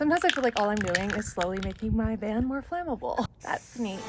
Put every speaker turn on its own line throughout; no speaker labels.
Sometimes I feel like all I'm doing is slowly making my van more flammable. That's neat.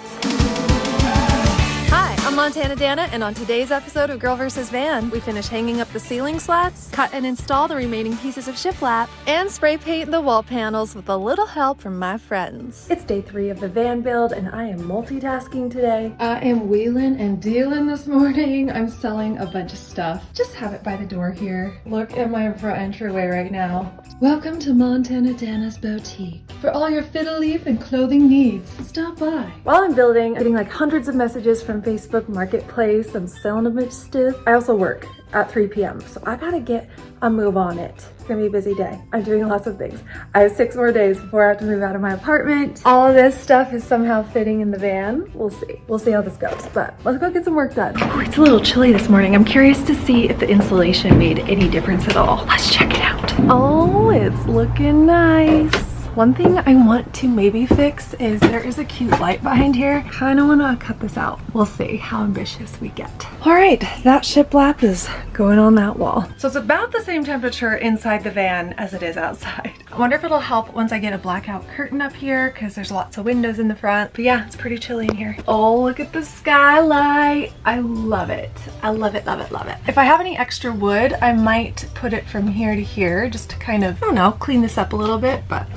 Hi, I'm MontanaDanna, and on today's episode of Girl vs. Van, we finish hanging up the ceiling slats, cut and install the remaining pieces of shiplap, and spray paint the wall panels with a little help from my friends. It's day 3 of the van build, and I am multitasking today. I am wheeling and dealing this morning. I'm selling a bunch of stuff. Just have it by the door here. Look at my front entryway right now. Welcome to MontanaDanna's boutique. For all your fiddle leaf and clothing needs, stop by. While I'm building, I'm getting like hundreds of messages from Facebook Marketplace. I'm selling a bunch of stuff. I also work at 3 p.m. so I gotta get a move on it. It's gonna be a busy day. I'm doing lots of things. I have 6 more days before I have to move out of my apartment. All of this stuff is somehow fitting in the van. We'll see. We'll see how this goes, but let's go get some work done. Oh, it's a little chilly this morning. I'm curious to see if the insulation made any difference at all. Let's check it out. Oh, it's looking nice. One thing I want to maybe fix is there is a cute light behind here. Kind of want to cut this out. We'll see how ambitious we get. All right, that shiplap is going on that wall. So it's about the same temperature inside the van as it is outside. I wonder if it'll help once I get a blackout curtain up here because there's lots of windows in the front. But yeah, it's pretty chilly in here. Oh, look at the skylight. I love it. I love it, love it, love it. If I have any extra wood, I might put it from here to here just to kind of, I don't know, clean this up a little bit, but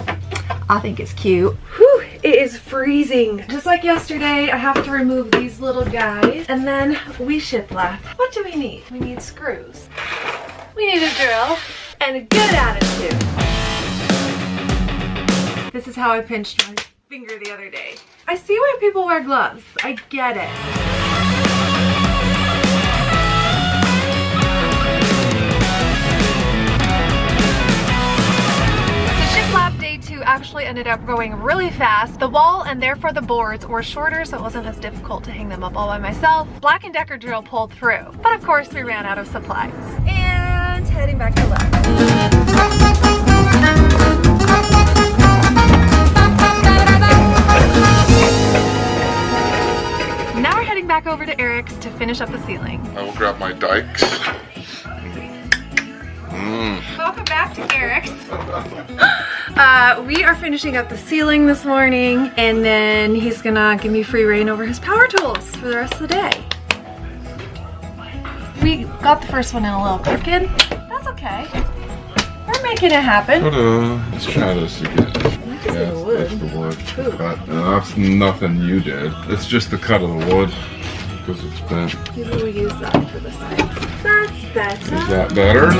I think it's cute. Whew, it is freezing. Just like yesterday, I have to remove these little guys and then we shiplap. What do we need? We need screws. We need a drill and a good attitude. This is how I pinched my finger the other day. I see why people wear gloves. I get it. Day 2 actually ended up going really fast. The wall and therefore the boards were shorter, so it wasn't as difficult to hang them up all by myself. Black & Decker drill pulled through, but of course we ran out of supplies. And heading back to left. Now we're heading back over to Eric's to finish up the ceiling.
I will grab my dikes.
Welcome back to Eric's. We are finishing up the ceiling this morning, and then he's gonna give me free reign over his power tools for the rest of the day. We got the first one in a little crooked. That's okay. We're making it happen.
Let's try this again. Yes, that's the wood. Cut. No, that's nothing you did. It's just the cut of the wood because it's bent.
Maybe we'll use that for the sides. That's better.
Is that better?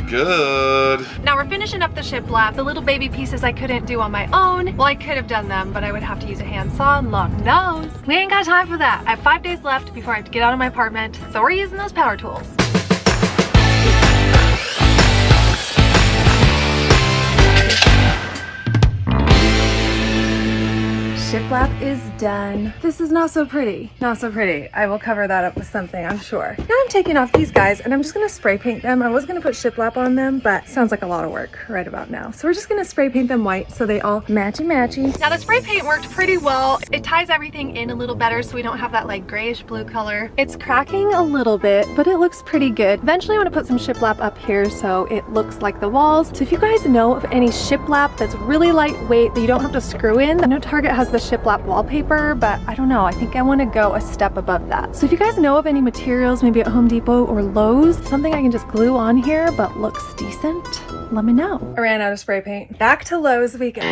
Good.
Now we're finishing up the shiplap. The little baby pieces I couldn't do on my own. Well, I could have done them, but I would have to use a handsaw, and Lord knows we ain't got time for that. I have 5 days left before I have to get out of my apartment, so we're using those power tools. Shiplap is done. This is not so pretty. Not so pretty. I will cover that up with something, I'm sure. Now I'm taking off these guys and I'm just gonna spray paint them. I was gonna put shiplap on them, but sounds like a lot of work right about now. So we're just gonna spray paint them white so they all matchy-matchy. Now the spray paint worked pretty well. It ties everything in a little better so we don't have that like grayish blue color. It's cracking a little bit, but it looks pretty good. Eventually I wanna put some shiplap up here so it looks like the walls. So if you guys know of any shiplap that's really lightweight that you don't have to screw in, I know Target has the shiplap wallpaper, but I don't know, I think I want to go a step above that. So if you guys know of any materials, maybe at Home Depot or Lowe's, something I can just glue on here but looks decent, let me know. I ran out of spray paint. Back to Lowe's we go. I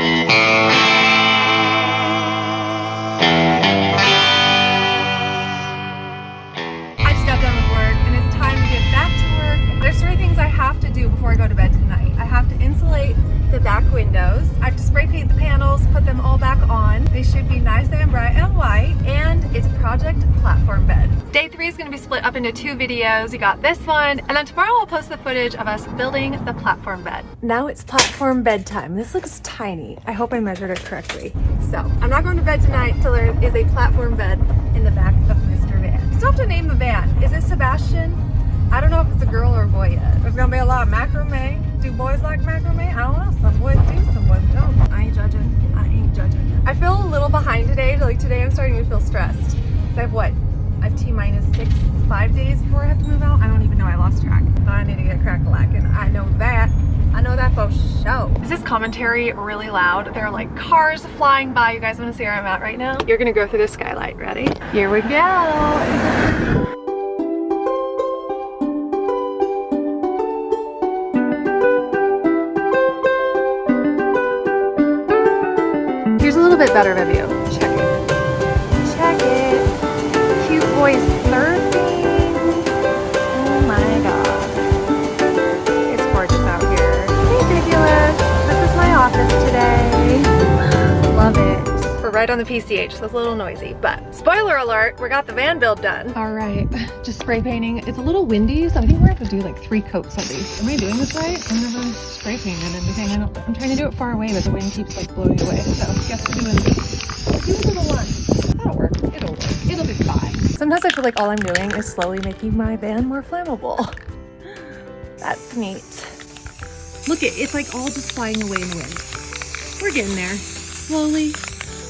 just got done with work and it's time to get back to work. There's 3 things I have to do before I go to bed tonight. I have to insulate the back windows. I have to spray paint the panels, put them all back on. They should be nice and bright and white. And it's Project Platform Bed. Day 3 is going to be split up into 2 videos. You got this one, and then tomorrow I'll post the footage of us building the platform bed. Now it's platform bed time. This looks tiny. I hope I measured it correctly. So I'm not going to bed tonight till there is a platform bed in the back of Mr. Van. You still have to name the van. Is it Sebastian? I don't know if it's a girl or a boy yet. There's gonna be a lot of macrame. Do boys like macrame? I don't know. Some boys do, some boys don't. I ain't judging. I ain't judging. I feel a little behind today. Like today I'm starting to feel stressed. I have what? I have T-minus 5 days before I have to move out. I don't even know, I lost track. I need to get crack-a-lackin'. I know that for sure. Is this commentary really loud? There are like cars flying by. You guys want to see where I'm at right now? You're gonna go through the skylight. Ready? Here we go. Here's a little bit better of a view. Check it. Check it. Cute boy surfing. Oh my god. It's gorgeous out here. Ridiculous. This is my office today. Love it. We're right on the PCH, so it's a little noisy, but spoiler alert, we got the van build done. All right, just spray painting. It's a little windy, so I think we're gonna have to do like 3 coats at least. Am I doing this right? I've never spray painted anything. I'm trying to do it far away, but the wind keeps like blowing away. So I guess we're doing little one. That'll work. It'll work. It'll be fine. Sometimes I feel like all I'm doing is slowly making my van more flammable. That's neat. Look, it's like all just flying away in the wind. We're getting there. Slowly.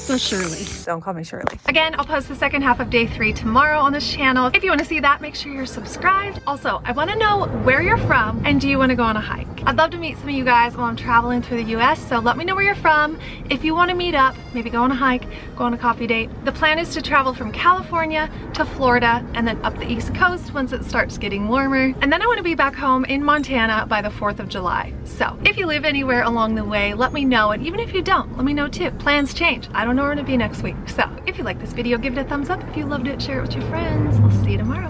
But Shirley. Don't call me Shirley. Again, I'll post the second half of day 3 tomorrow on this channel. If you want to see that, make sure you're subscribed. Also, I want to know where you're from and do you want to go on a hike? I'd love to meet some of you guys while I'm traveling through the US, so let me know where you're from. If you want to meet up, maybe go on a hike, go on a coffee date. The plan is to travel from California to Florida and then up the East Coast once it starts getting warmer. And then I want to be back home in Montana by the 4th of July. So if you live anywhere along the way, let me know. And even if you don't, let me know too. Plans change. I don't know where to be next week. So if you like this video, give it a thumbs up. If you loved it, share it with your friends. We'll see you tomorrow.